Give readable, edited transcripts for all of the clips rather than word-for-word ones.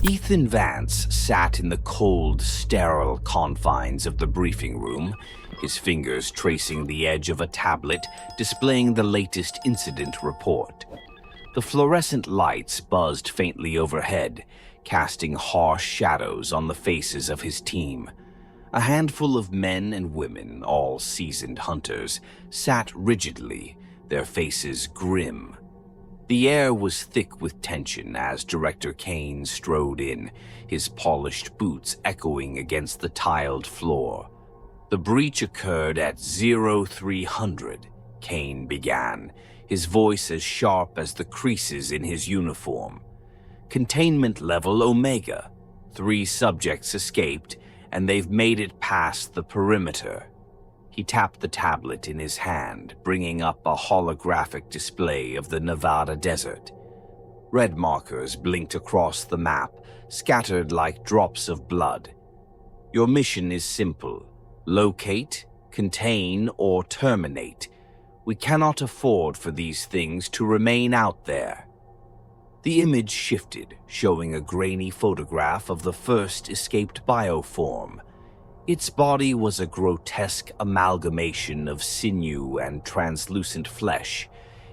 Ethan Vance sat in the cold, sterile confines of the briefing room, his fingers tracing the edge of a tablet displaying the latest incident report. The fluorescent lights buzzed faintly overhead, casting harsh shadows on the faces of his team. A handful of men and women, all seasoned hunters, sat rigidly, their faces grim. The air was thick with tension as Director Kane strode in, his polished boots echoing against the tiled floor. The breach occurred at 0300, Kane began, his voice as sharp as the creases in his uniform. Containment level Omega. 3 subjects escaped, and they've made it past the perimeter. He tapped the tablet in his hand, bringing up a holographic display of the Nevada desert. Red markers blinked across the map, scattered like drops of blood. Your mission is simple: locate, contain, or terminate. We cannot afford for these things to remain out there. The image shifted, showing a grainy photograph of the first escaped bioform. Its body was a grotesque amalgamation of sinew and translucent flesh,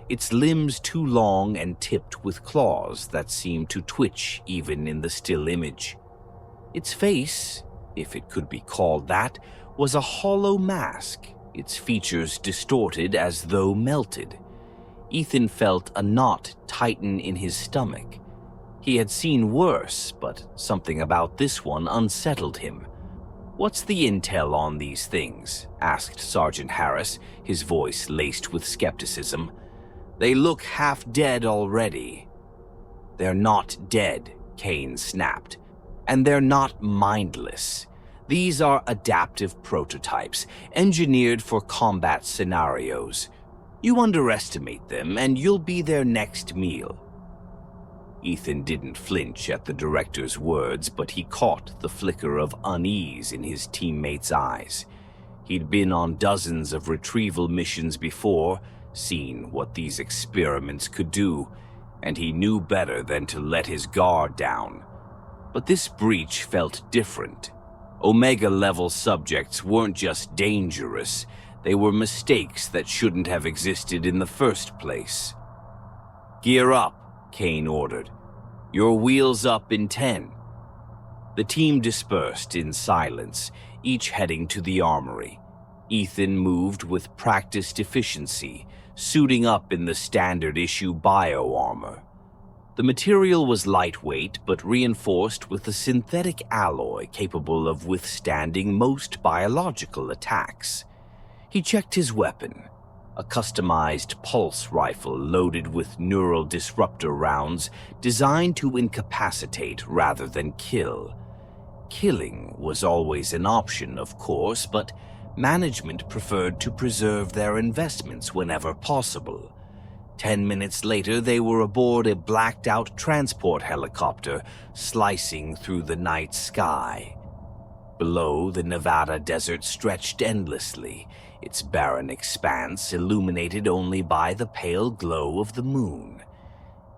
its limbs too long and tipped with claws that seemed to twitch even in the still image. Its face, if it could be called that, was a hollow mask, its features distorted as though melted. Ethan felt a knot tighten in his stomach. He had seen worse, but something about this one unsettled him. "What's the intel on these things?" asked Sergeant Harris, his voice laced with skepticism. "They look half dead already." "They're not dead," Kane snapped. "And they're not mindless. These are adaptive prototypes, engineered for combat scenarios. You underestimate them, and you'll be their next meal." Ethan didn't flinch at the director's words, but he caught the flicker of unease in his teammates' eyes. He'd been on dozens of retrieval missions before, seen what these experiments could do, and he knew better than to let his guard down. But this breach felt different. Omega-level subjects weren't just dangerous, they were mistakes that shouldn't have existed in the first place. "Gear up," Kane ordered. "Your wheels up in 10. The team dispersed in silence, each heading to the armory. Ethan moved with practiced efficiency, suiting up in the standard-issue bio-armor. The material was lightweight but reinforced with a synthetic alloy capable of withstanding most biological attacks. He checked his weapon, a customized pulse rifle loaded with neural disruptor rounds designed to incapacitate rather than kill. Killing was always an option, of course, but management preferred to preserve their investments whenever possible. 10 minutes later, they were aboard a blacked-out transport helicopter slicing through the night sky. Below, the Nevada desert stretched endlessly, its barren expanse illuminated only by the pale glow of the moon.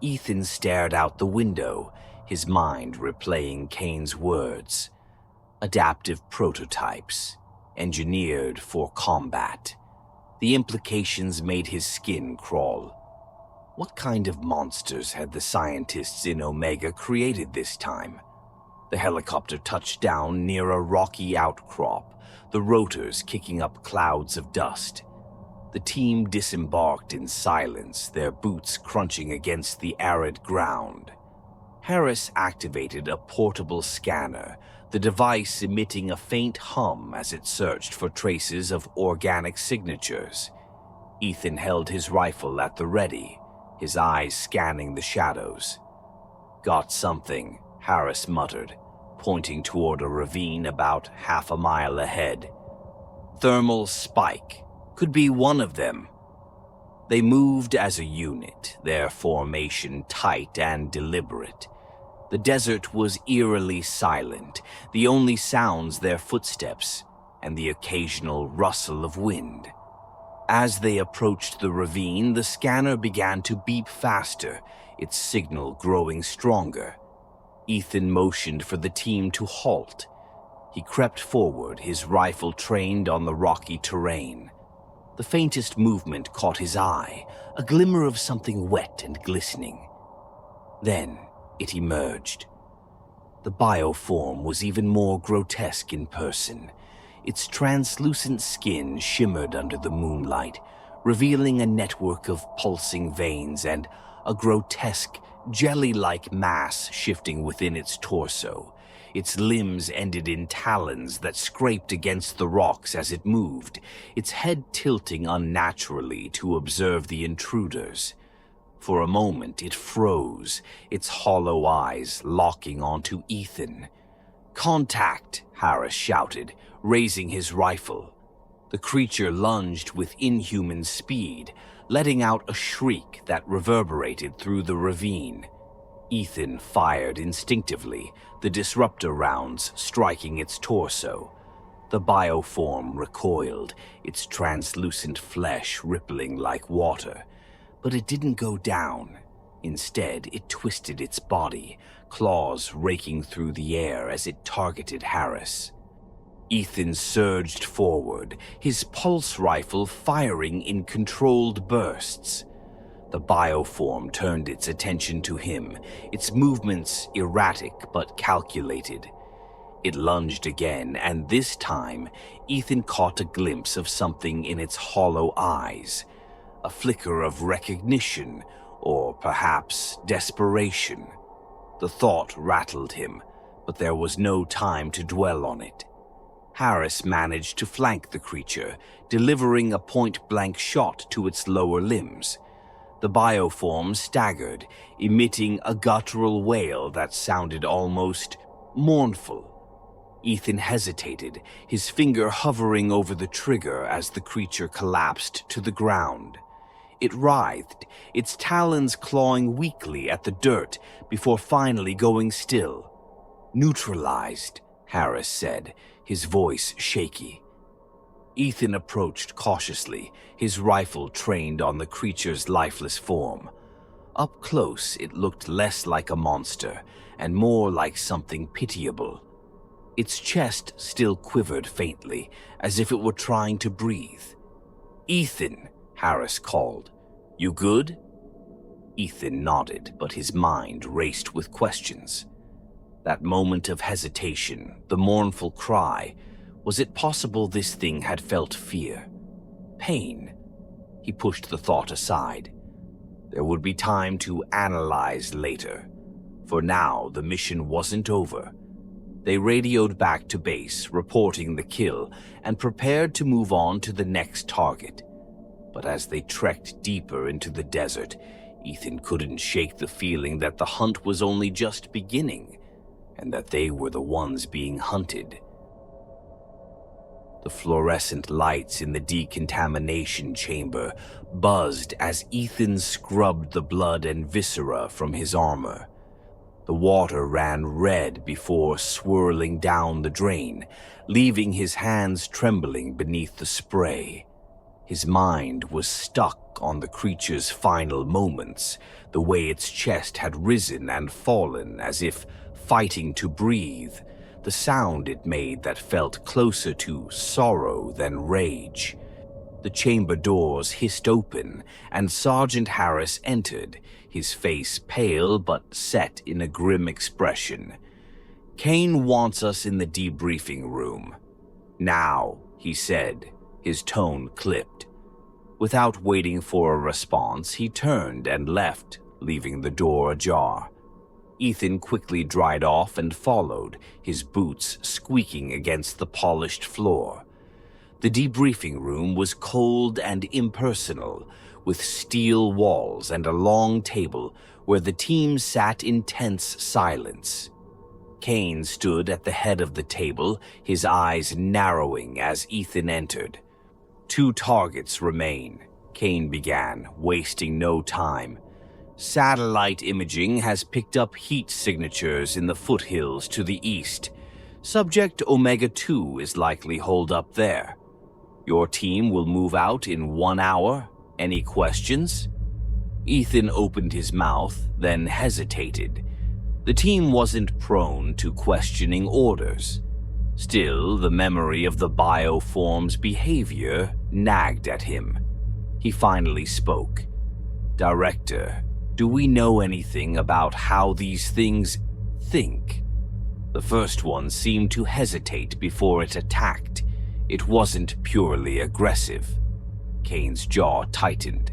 Ethan stared out the window, his mind replaying Kane's words. Adaptive prototypes, engineered for combat. The implications made his skin crawl. What kind of monsters had the scientists in Omega created this time? The helicopter touched down near a rocky outcrop, the rotors kicking up clouds of dust. The team disembarked in silence, their boots crunching against the arid ground. Harris activated a portable scanner, the device emitting a faint hum as it searched for traces of organic signatures. Ethan held his rifle at the ready, his eyes scanning the shadows. "Got something," Harris muttered, pointing toward a ravine about half a mile ahead. "Thermal spike. Could be one of them." They moved as a unit, their formation tight and deliberate. The desert was eerily silent, the only sounds their footsteps and the occasional rustle of wind. As they approached the ravine, the scanner began to beep faster, its signal growing stronger. Ethan motioned for the team to halt. He crept forward, his rifle trained on the rocky terrain. The faintest movement caught his eye, a glimmer of something wet and glistening. Then it emerged. The bioform was even more grotesque in person. Its translucent skin shimmered under the moonlight, revealing a network of pulsing veins and a grotesque, jelly-like mass shifting within its torso. Its limbs ended in talons that scraped against the rocks as it moved, its head tilting unnaturally to observe the intruders. For a moment it froze, its hollow eyes locking onto Ethan. "Contact!" Harris shouted, raising his rifle. The creature lunged with inhuman speed, letting out a shriek that reverberated through the ravine. Ethan fired instinctively, the disruptor rounds striking its torso. The bioform recoiled, its translucent flesh rippling like water. But it didn't go down. Instead, it twisted its body, claws raking through the air as it targeted Harris. Ethan surged forward, his pulse rifle firing in controlled bursts. The bioform turned its attention to him, its movements erratic but calculated. It lunged again, and this time, Ethan caught a glimpse of something in its hollow eyes. A flicker of recognition, or perhaps desperation. The thought rattled him, but there was no time to dwell on it. Harris managed to flank the creature, delivering a point-blank shot to its lower limbs. The bioform staggered, emitting a guttural wail that sounded almost mournful. Ethan hesitated, his finger hovering over the trigger as the creature collapsed to the ground. It writhed, its talons clawing weakly at the dirt before finally going still. "Neutralized," Harris said, his voice shaky. Ethan approached cautiously, his rifle trained on the creature's lifeless form. Up close, it looked less like a monster and more like something pitiable. Its chest still quivered faintly, as if it were trying to breathe. "Ethan," Harris called. "You good?" Ethan nodded, but his mind raced with questions. That moment of hesitation, the mournful cry, was it possible this thing had felt fear? Pain? He pushed the thought aside. There would be time to analyze later. For now, the mission wasn't over. They radioed back to base, reporting the kill, and prepared to move on to the next target. But as they trekked deeper into the desert, Ethan couldn't shake the feeling that the hunt was only just beginning, and that they were the ones being hunted. The fluorescent lights in the decontamination chamber buzzed as Ethan scrubbed the blood and viscera from his armor. The water ran red before swirling down the drain, leaving his hands trembling beneath the spray. His mind was stuck on the creature's final moments, the way its chest had risen and fallen as if fighting to breathe, the sound it made that felt closer to sorrow than rage. The chamber doors hissed open, and Sergeant Harris entered, his face pale but set in a grim expression. "Kane wants us in the debriefing room. Now," he said, his tone clipped. Without waiting for a response, he turned and left, leaving the door ajar. Ethan quickly dried off and followed, his boots squeaking against the polished floor. The debriefing room was cold and impersonal, with steel walls and a long table where the team sat in tense silence. Kane stood at the head of the table, his eyes narrowing as Ethan entered. "2 targets remain," Kane began, wasting no time. "Satellite imaging has picked up heat signatures in the foothills to the east. Subject Omega-2 is likely holed up there. Your team will move out in 1 hour. Any questions?" Ethan opened his mouth, then hesitated. The team wasn't prone to questioning orders. Still, the memory of the bioform's behavior nagged at him. He finally spoke. "Director, do we know anything about how these things think?" The first one seemed to hesitate before it attacked. It wasn't purely aggressive. Kane's jaw tightened.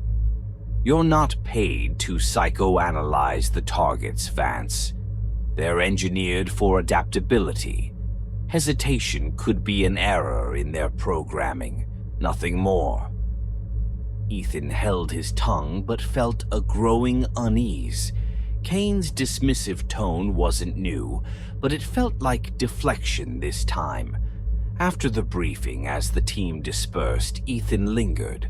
"You're not paid to psychoanalyze the targets, Vance. They're engineered for adaptability. Hesitation could be an error in their programming, nothing more." Ethan held his tongue but felt a growing unease. Kane's dismissive tone wasn't new, but it felt like deflection this time. After the briefing, as the team dispersed, Ethan lingered.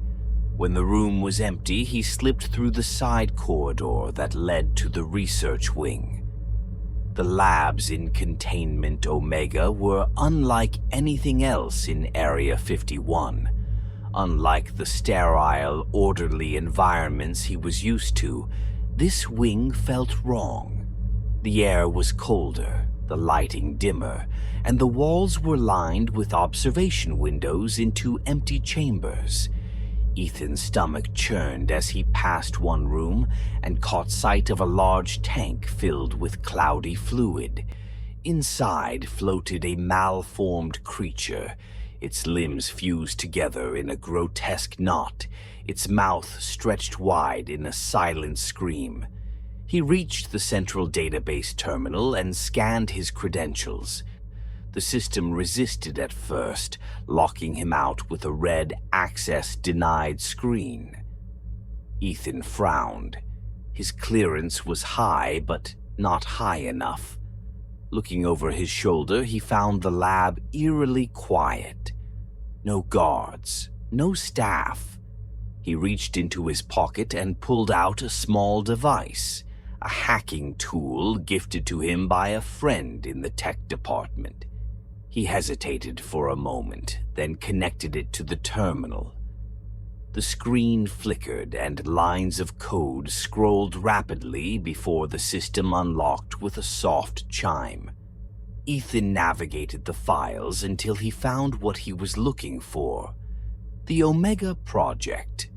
When the room was empty, he slipped through the side corridor that led to the research wing. The labs in Containment Omega were unlike anything else in Area 51. Unlike the sterile, orderly environments he was used to, this wing felt wrong. The air was colder, the lighting dimmer, and the walls were lined with observation windows into empty chambers. Ethan's stomach churned as he passed one room and caught sight of a large tank filled with cloudy fluid. Inside floated a malformed creature, its limbs fused together in a grotesque knot, its mouth stretched wide in a silent scream. He reached the central database terminal and scanned his credentials. The system resisted at first, locking him out with a red "Access Denied" screen. Ethan frowned. His clearance was high, but not high enough. Looking over his shoulder, he found the lab eerily quiet. No guards, no staff. He reached into his pocket and pulled out a small device, a hacking tool gifted to him by a friend in the tech department. He hesitated for a moment, then connected it to the terminal. The screen flickered and lines of code scrolled rapidly before the system unlocked with a soft chime. Ethan navigated the files until he found what he was looking for: the Omega Project.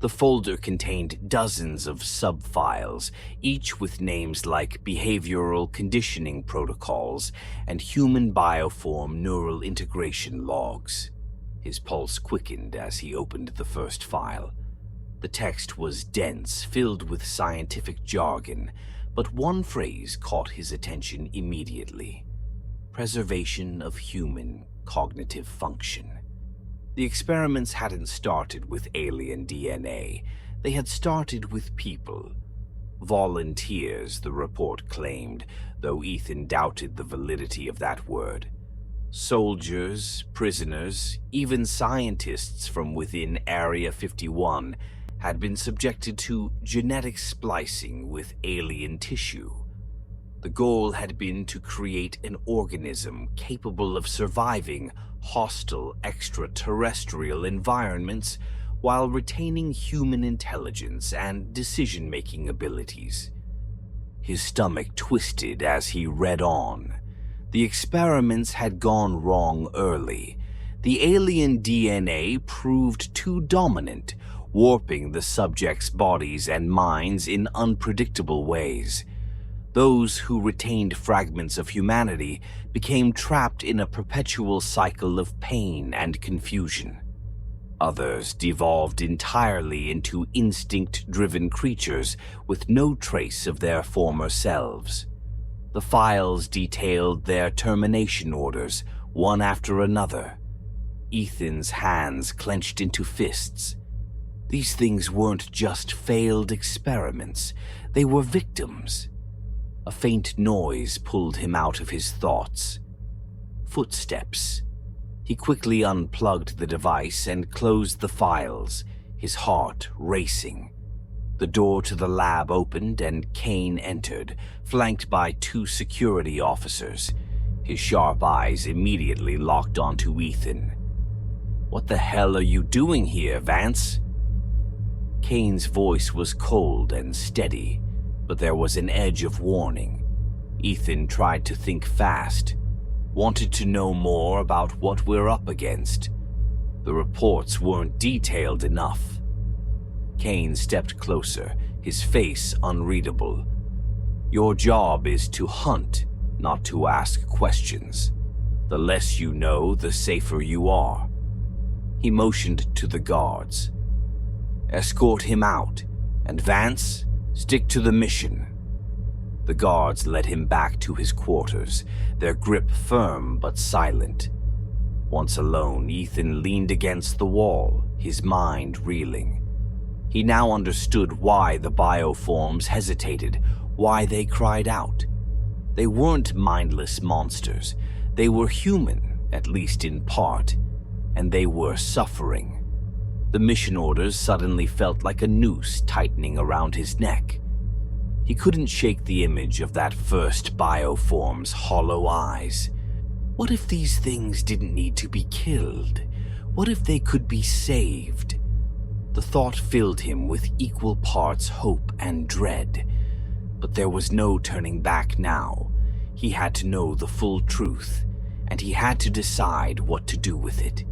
The folder contained dozens of sub-files, each with names like behavioral conditioning protocols and human bioform neural integration logs. His pulse quickened as he opened the first file. The text was dense, filled with scientific jargon, but one phrase caught his attention immediately: preservation of human cognitive function. The experiments hadn't started with alien DNA. They had started with people. Volunteers, the report claimed, though Ethan doubted the validity of that word. Soldiers, prisoners, even scientists from within Area 51 had been subjected to genetic splicing with alien tissue. The goal had been to create an organism capable of surviving hostile extraterrestrial environments while retaining human intelligence and decision-making abilities. His stomach twisted as he read on. The experiments had gone wrong early. The alien DNA proved too dominant, warping the subjects' bodies and minds in unpredictable ways. Those who retained fragments of humanity became trapped in a perpetual cycle of pain and confusion. Others devolved entirely into instinct-driven creatures with no trace of their former selves. The files detailed their termination orders, one after another. Ethan's hands clenched into fists. These things weren't just failed experiments, they were victims. A faint noise pulled him out of his thoughts. Footsteps. He quickly unplugged the device and closed the files, his heart racing. The door to the lab opened and Kane entered, flanked by 2 security officers. His sharp eyes immediately locked onto Ethan. "What the hell are you doing here, Vance?" Kane's voice was cold and steady, but there was an edge of warning. Ethan tried to think fast, wanted to know more about what we're up against. The reports weren't detailed enough. Kane stepped closer, his face unreadable. Your job is to hunt, not to ask questions. The less you know, the safer you are. He motioned to the guards. Escort him out, and Vance, stick to the mission. The guards led him back to his quarters, their grip firm but silent. Once alone, Ethan leaned against the wall, his mind reeling. He now understood why the bioforms hesitated, why they cried out. They weren't mindless monsters. They were human, at least in part, and they were suffering. The mission orders suddenly felt like a noose tightening around his neck. He couldn't shake the image of that first bioform's hollow eyes. What if these things didn't need to be killed? What if they could be saved? The thought filled him with equal parts hope and dread. But there was no turning back now. He had to know the full truth, and he had to decide what to do with it.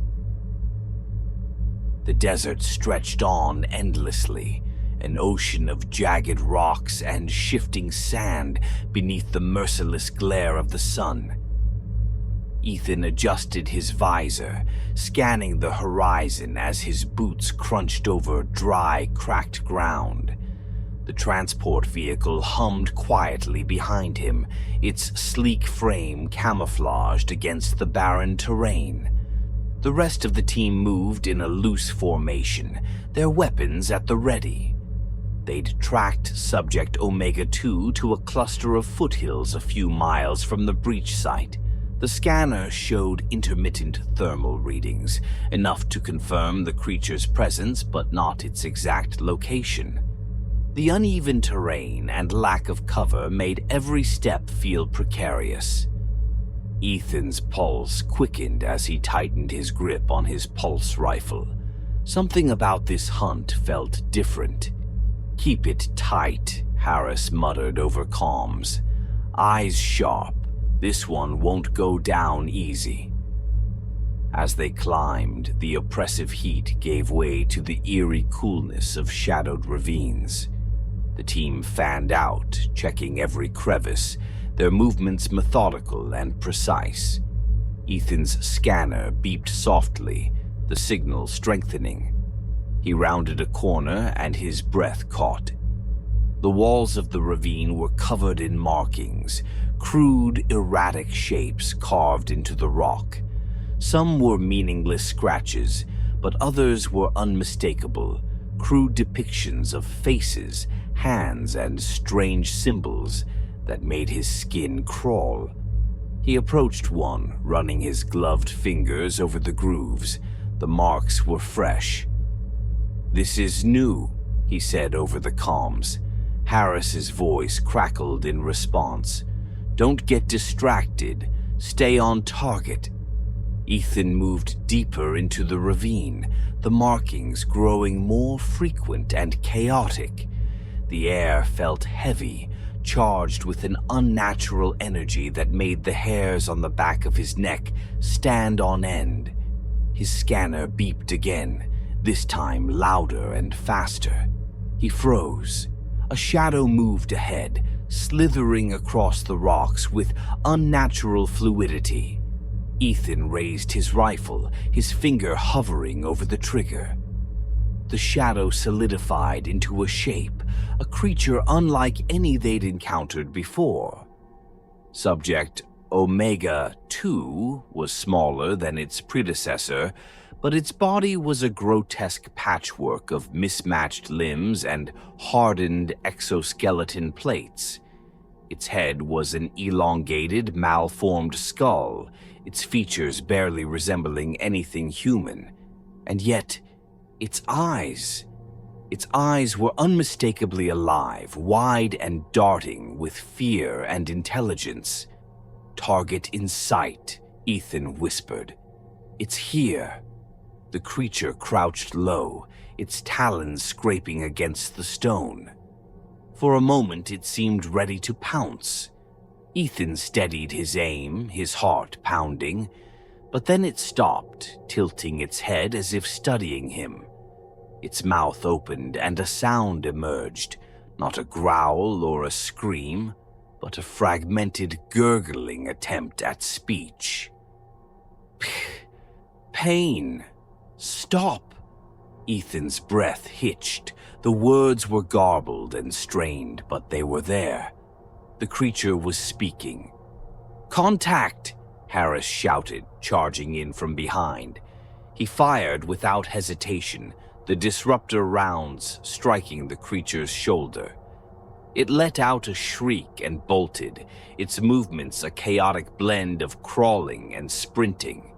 The desert stretched on endlessly, an ocean of jagged rocks and shifting sand beneath the merciless glare of the sun. Ethan adjusted his visor, scanning the horizon as his boots crunched over dry, cracked ground. The transport vehicle hummed quietly behind him, its sleek frame camouflaged against the barren terrain. The rest of the team moved in a loose formation, their weapons at the ready. They'd tracked Subject Omega-2 to a cluster of foothills a few miles from the breach site. The scanner showed intermittent thermal readings, enough to confirm the creature's presence but not its exact location. The uneven terrain and lack of cover made every step feel precarious. Ethan's pulse quickened as he tightened his grip on his pulse rifle. Something about this hunt felt different. Keep it tight, Harris muttered over comms. Eyes sharp. This one won't go down easy. As they climbed, the oppressive heat gave way to the eerie coolness of shadowed ravines. The team fanned out, checking every crevice, their movements methodical and precise. Ethan's scanner beeped softly, the signal strengthening. He rounded a corner and his breath caught. The walls of the ravine were covered in markings, crude, erratic shapes carved into the rock. Some were meaningless scratches, but others were unmistakable, crude depictions of faces, hands, and strange symbols that made his skin crawl. He approached one, running his gloved fingers over the grooves. The marks were fresh. "This is new," he said over the comms. Harris's voice crackled in response. "Don't get distracted. Stay on target." Ethan moved deeper into the ravine, the markings growing more frequent and chaotic. The air felt heavy, charged with an unnatural energy that made the hairs on the back of his neck stand on end. His scanner beeped again, this time louder and faster. He froze. A shadow moved ahead, slithering across the rocks with unnatural fluidity. Ethan raised his rifle, his finger hovering over the trigger. The shadow solidified into a shape, a creature unlike any they'd encountered before. Subject Omega-2 was smaller than its predecessor, but its body was a grotesque patchwork of mismatched limbs and hardened exoskeleton plates. Its head was an elongated, malformed skull, its features barely resembling anything human. And yet, its eyes were unmistakably alive, wide and darting with fear and intelligence. "Target in sight," Ethan whispered. "It's here." The creature crouched low, its talons scraping against the stone. For a moment it seemed ready to pounce. Ethan steadied his aim, his heart pounding, but then it stopped, tilting its head as if studying him. Its mouth opened and a sound emerged, not a growl or a scream, but a fragmented, gurgling attempt at speech. Pain. Stop. Ethan's breath hitched. The words were garbled and strained, but they were there. The creature was speaking. Contact, Harris shouted, charging in from behind. He fired without hesitation, the disruptor rounds striking the creature's shoulder. It let out a shriek and bolted, its movements a chaotic blend of crawling and sprinting.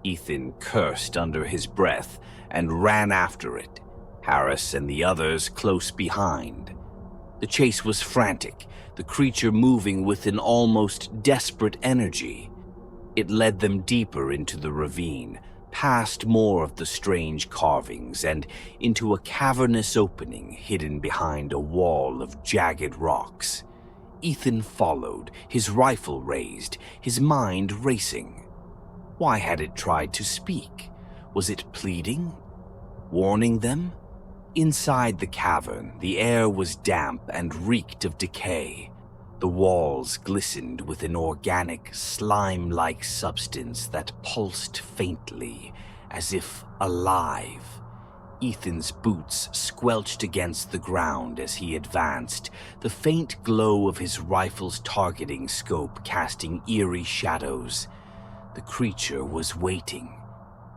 Ethan cursed under his breath and ran after it, Harris and the others close behind. The chase was frantic, the creature moving with an almost desperate energy. It led them deeper into the ravine, past more of the strange carvings, and into a cavernous opening hidden behind a wall of jagged rocks. Ethan followed, his rifle raised, his mind racing. Why had it tried to speak? Was it pleading? Warning them? Inside the cavern, the air was damp and reeked of decay. The walls glistened with an organic, slime-like substance that pulsed faintly, as if alive. Ethan's boots squelched against the ground as he advanced, the faint glow of his rifle's targeting scope casting eerie shadows. The creature was waiting.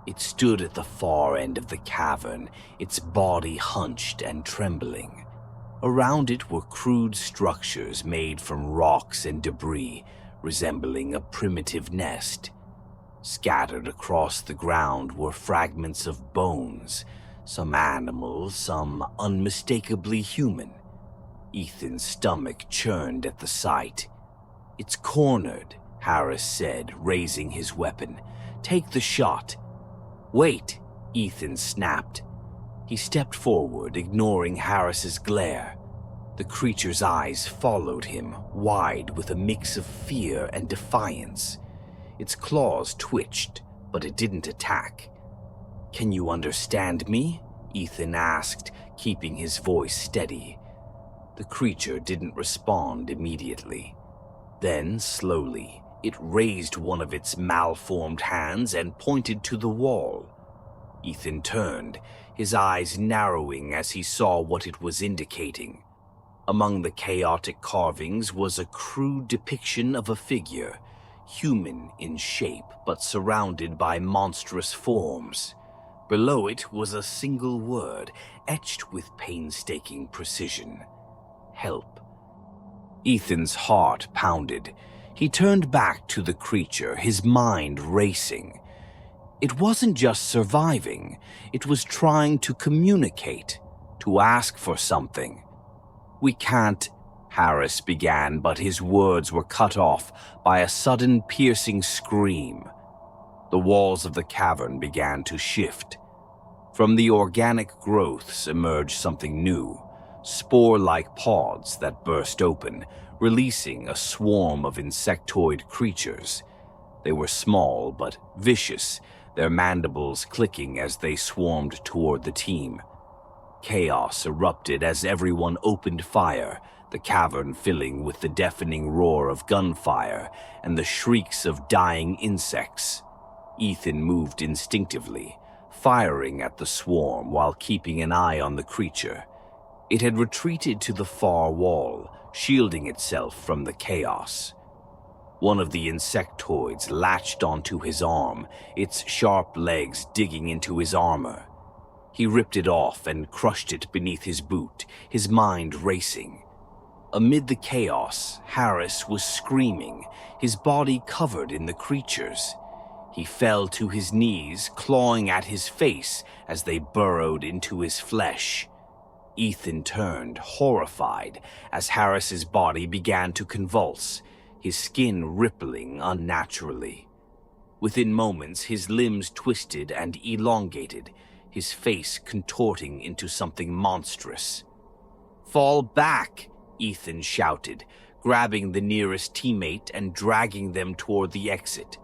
It stood at the far end of the cavern, its body hunched and trembling. Around it were crude structures made from rocks and debris, resembling a primitive nest. Scattered across the ground were fragments of bones, some animal, some unmistakably human. Ethan's stomach churned at the sight. "It's cornered," Harris said, raising his weapon. "Take the shot." "Wait," Ethan snapped. He stepped forward, ignoring Harris's glare. The creature's eyes followed him, wide with a mix of fear and defiance. Its claws twitched, but it didn't attack. "Can you understand me?" Ethan asked, keeping his voice steady. The creature didn't respond immediately. Then, slowly, it raised one of its malformed hands and pointed to the wall. Ethan turned, his eyes narrowing as he saw what it was indicating. Among the chaotic carvings was a crude depiction of a figure, human in shape but surrounded by monstrous forms. Below it was a single word, etched with painstaking precision: help. Ethan's heart pounded. He turned back to the creature, his mind racing. It wasn't just surviving, it was trying to communicate, to ask for something. "We can't," Harris began, but his words were cut off by a sudden piercing scream. The walls of the cavern began to shift. From the organic growths emerged something new, spore-like pods that burst open, releasing a swarm of insectoid creatures. They were small but vicious, their mandibles clicking as they swarmed toward the team. Chaos erupted as everyone opened fire, the cavern filling with the deafening roar of gunfire and the shrieks of dying insects. Ethan moved instinctively, firing at the swarm while keeping an eye on the creature. It had retreated to the far wall, shielding itself from the chaos. One of the insectoids latched onto his arm, its sharp legs digging into his armor. He ripped it off and crushed it beneath his boot, his mind racing. Amid the chaos, Harris was screaming, his body covered in the creatures. He fell to his knees, clawing at his face as they burrowed into his flesh. Ethan turned, horrified, as Harris's body began to convulse, his skin rippling unnaturally. Within moments, his limbs twisted and elongated, his face contorting into something monstrous. "Fall back!" Ethan shouted, grabbing the nearest teammate and dragging them toward the exit.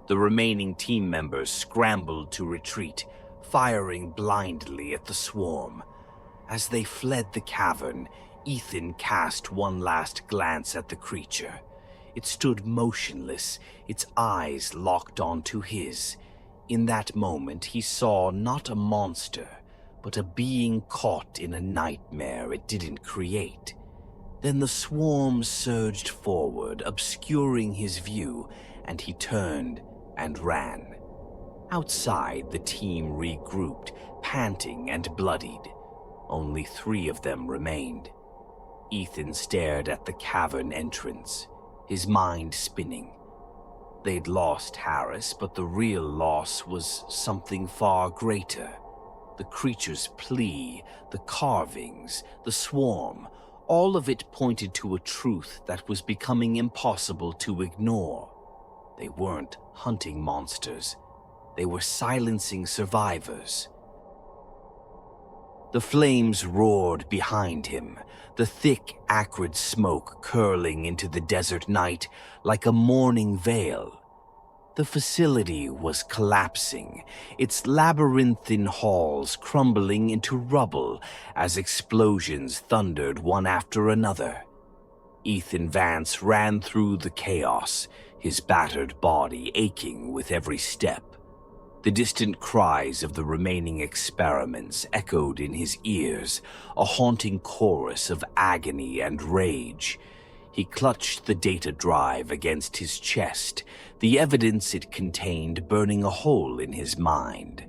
The remaining team members scrambled to retreat, firing blindly at the swarm. As they fled the cavern, Ethan cast one last glance at the creature. It stood motionless, its eyes locked onto his. In that moment, he saw not a monster, but a being caught in a nightmare it didn't create. Then the swarm surged forward, obscuring his view, and he turned and ran. Outside, the team regrouped, panting and bloodied. Only 3 of them remained. Ethan stared at the cavern entrance, his mind spinning. They'd lost Harris, but the real loss was something far greater. The creature's plea, the carvings, the swarm, all of it pointed to a truth that was becoming impossible to ignore. They weren't hunting monsters. They were silencing survivors. The flames roared behind him, the thick, acrid smoke curling into the desert night like a morning veil. The facility was collapsing, its labyrinthine halls crumbling into rubble as explosions thundered one after another. Ethan Vance ran through the chaos, his battered body aching with every step. The distant cries of the remaining experiments echoed in his ears, a haunting chorus of agony and rage. He clutched the data drive against his chest, the evidence it contained burning a hole in his mind.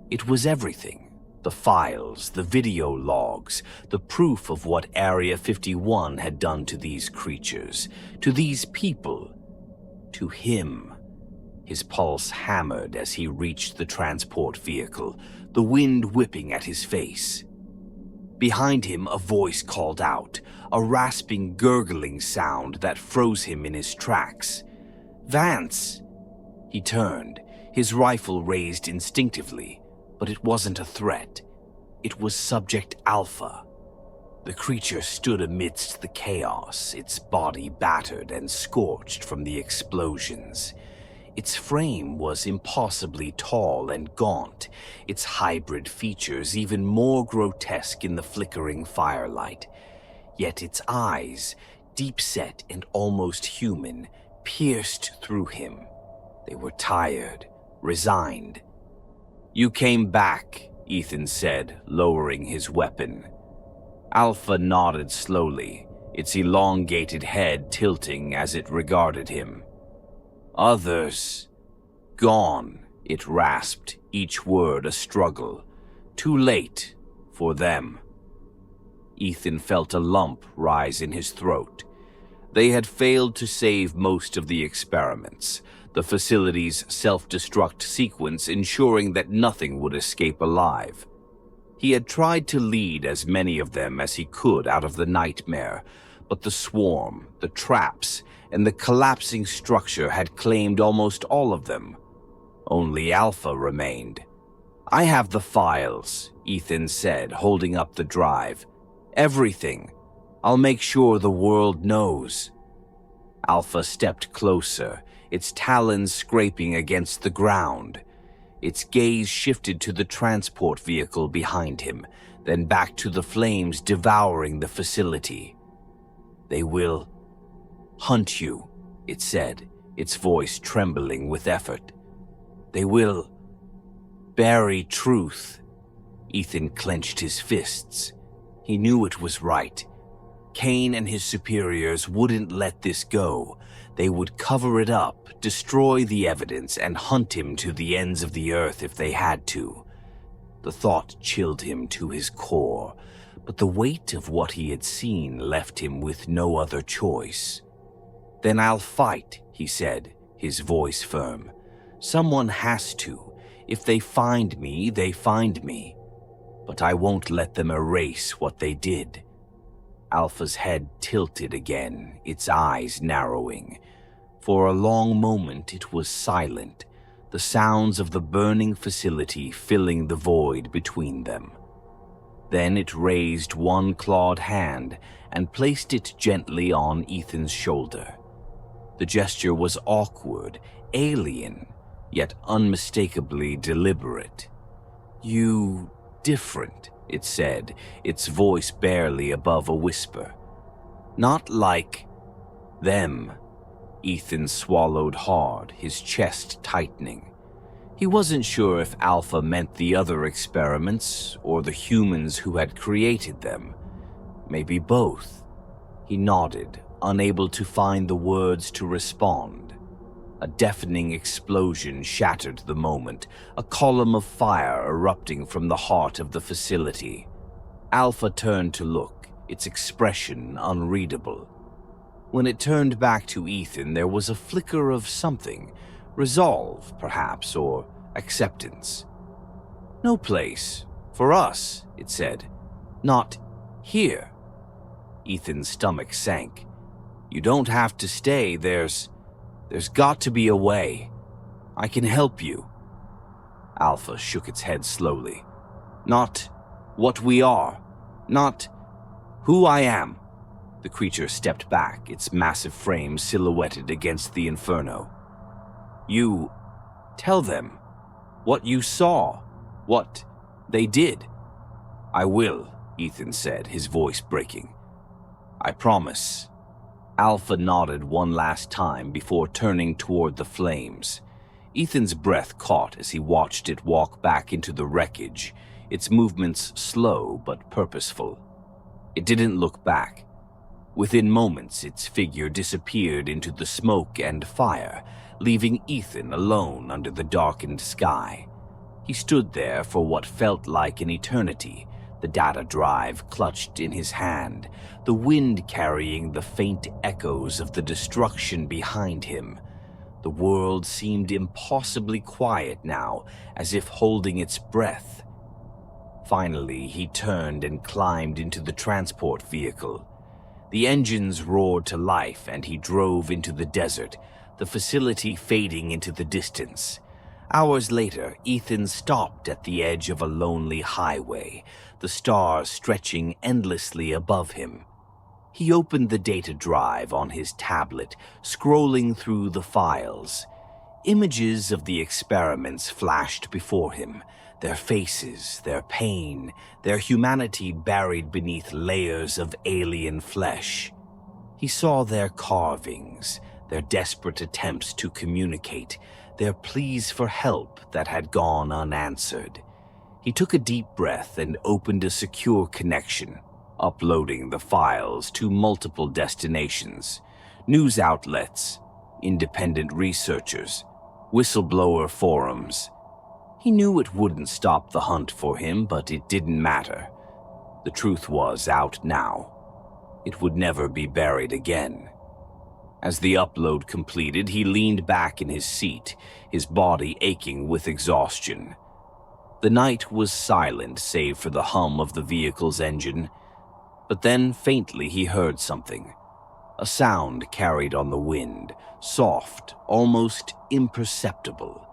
It was everything. The files, the video logs, the proof of what Area 51 had done to these creatures, to these people, to him. His pulse hammered as he reached the transport vehicle, the wind whipping at his face. Behind him, a voice called out, a rasping, gurgling sound that froze him in his tracks. "Vance!" He turned, his rifle raised instinctively, but it wasn't a threat. It was Subject Alpha. The creature stood amidst the chaos, its body battered and scorched from the explosions. Its frame was impossibly tall and gaunt, its hybrid features even more grotesque in the flickering firelight. Yet its eyes, deep-set and almost human, pierced through him. They were tired, resigned. "You came back," Ethan said, lowering his weapon. Alpha nodded slowly, its elongated head tilting as it regarded him. "Others, gone," it rasped, each word a struggle. "Too late for them." Ethan felt a lump rise in his throat. They had failed to save most of the experiments, the facility's self-destruct sequence ensuring that nothing would escape alive. He had tried to lead as many of them as he could out of the nightmare, but the swarm, the traps, and the collapsing structure had claimed almost all of them. Only Alpha remained. "I have the files," Ethan said, holding up the drive. "Everything. I'll make sure the world knows." Alpha stepped closer, its talons scraping against the ground. Its gaze shifted to the transport vehicle behind him, then back to the flames devouring the facility. "They will hunt you," it said, its voice trembling with effort. "They will bury truth." Ethan clenched his fists. He knew it was right. Kane and his superiors wouldn't let this go. They would cover it up, destroy the evidence, and hunt him to the ends of the earth if they had to. The thought chilled him to his core, but the weight of what he had seen left him with no other choice. "Then I'll fight," he said, his voice firm. "Someone has to. If they find me, they find me. But I won't let them erase what they did." Alpha's head tilted again, its eyes narrowing. For a long moment it was silent, the sounds of the burning facility filling the void between them. Then it raised one clawed hand and placed it gently on Ethan's shoulder. The gesture was awkward, alien, yet unmistakably deliberate. "You different," it said, its voice barely above a whisper. "Not like them." Ethan swallowed hard, his chest tightening. He wasn't sure if Alpha meant the other experiments or the humans who had created them. Maybe both. He nodded, unable to find the words to respond. A deafening explosion shattered the moment, a column of fire erupting from the heart of the facility. Alpha turned to look, its expression unreadable. When it turned back to Ethan, there was a flicker of something, resolve, perhaps, or acceptance. "No place for us," it said. "Not here." Ethan's stomach sank. "You don't have to stay. There's got to be a way. I can help you." Alpha shook its head slowly. "Not what we are. Not who I am." The creature stepped back, its massive frame silhouetted against the inferno. "You tell them what you saw, what they did." "I will," Ethan said, his voice breaking. "I promise." Alpha nodded one last time before turning toward the flames. Ethan's breath caught as he watched it walk back into the wreckage, its movements slow but purposeful. It didn't look back. Within moments, its figure disappeared into the smoke and fire, leaving Ethan alone under the darkened sky. He stood there for what felt like an eternity, the data drive clutched in his hand, the wind carrying the faint echoes of the destruction behind him. The world seemed impossibly quiet now, as if holding its breath. Finally, he turned and climbed into the transport vehicle. The engines roared to life and he drove into the desert, the facility fading into the distance. Hours later, Ethan stopped at the edge of a lonely highway, the stars stretching endlessly above him. He opened the data drive on his tablet, scrolling through the files. Images of the experiments flashed before him, their faces, their pain, their humanity buried beneath layers of alien flesh. He saw their carvings, their desperate attempts to communicate, their pleas for help that had gone unanswered. He took a deep breath and opened a secure connection, uploading the files to multiple destinations: news outlets, independent researchers, whistleblower forums. He knew it wouldn't stop the hunt for him, but it didn't matter. The truth was out now. It would never be buried again. As the upload completed, he leaned back in his seat, his body aching with exhaustion. The night was silent save for the hum of the vehicle's engine, but then faintly he heard something. A sound carried on the wind, soft, almost imperceptible.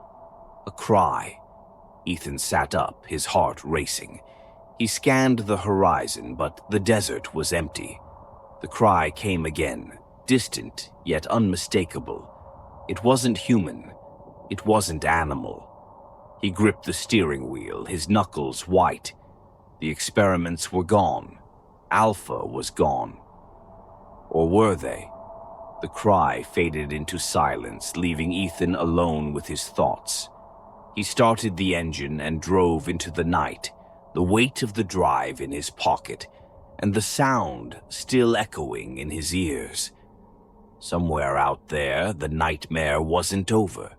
A cry. Ethan sat up, his heart racing. He scanned the horizon, but the desert was empty. The cry came again, distant yet unmistakable. It wasn't human. It wasn't animal. He gripped the steering wheel, his knuckles white. The experiments were gone. Alpha was gone. Or were they? The cry faded into silence, leaving Ethan alone with his thoughts. He started the engine and drove into the night, the weight of the drive in his pocket, and the sound still echoing in his ears. Somewhere out there, the nightmare wasn't over.